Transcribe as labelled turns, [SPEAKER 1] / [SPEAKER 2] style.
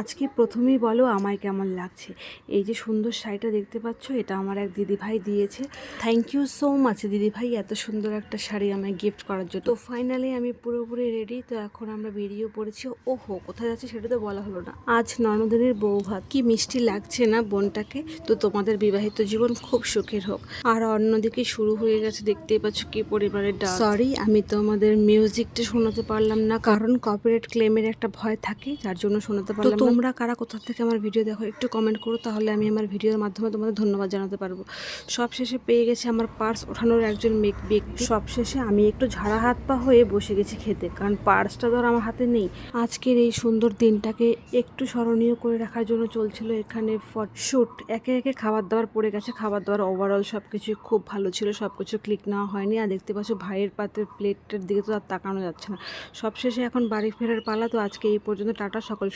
[SPEAKER 1] আজকে প্রথমেই বলো আমায় কেমন লাগছে। এই যে সুন্দর শাড়িটা দেখতে পাচ্ছ, এটা আমার এক দিদিভাই দিয়েছে। থ্যাংক ইউ সো মাচ দিদিভাই, এত সুন্দর একটা শাড়ি আমায় গিফট করার জন্য। তো ফাইনালি আমি পুরোপুরি রেডি। তো এখন আমরা বেরিয়ে পড়েছি। ওহো, কোথায় যাচ্ছে সেটা তো বলা হলো না। আজ ননদিনের বউ ভাত, কি মিষ্টি লাগছে না বোনটাকে। তো তোমাদের বিবাহিত জীবন খুব সুখের হোক। আর অন্যদিকে শুরু হয়ে গেছে, দেখতেই পাচ্ছ কি পরিবারের ডান্স। সরি, আমি তোমাদের মিউজিকটা শোনাতে পারলাম না, কারণ কপিরাইট ক্লেমের একটা ভয় থাকে, যার জন্য শোনাতে পারলাম না। তোমরা কারা কোথা থেকে আমার ভিডিও দেখো একটু কমেন্ট করো, তাহলে আমি আমার ভিডিওর মাধ্যমে তোমাদের ধন্যবাদ জানাতে পারবো। সবশেষে পেয়ে গেছে আমার পার্স ওঠানোর একজন ব্যক্তি। সবশেষে আমি একটু ঝাড়া হাত পা হয়ে বসে গেছি খেতে, কারণ পার্সটা তো আর আমার হাতে নেই। আজকের এই সুন্দর দিনটাকে একটু স্মরণীয় করে রাখার জন্য চলছিল এখানে ফটোশুট। একে একে খাবার দাবার পড়ে গেছে। খাবার দাবার ওভারঅল সব কিছুই খুব ভালো ছিল, সব কিছু ক্লিক নেওয়া হয়নি। আর দেখতে পাচ্ছ ভাইয়ের পাতের প্লেটের দিকে তো আর তাকানো যাচ্ছে না। সবশেষে এখন বাড়ি ফেরার পালা। তো আজকে এই পর্যন্ত, টাটা সকল।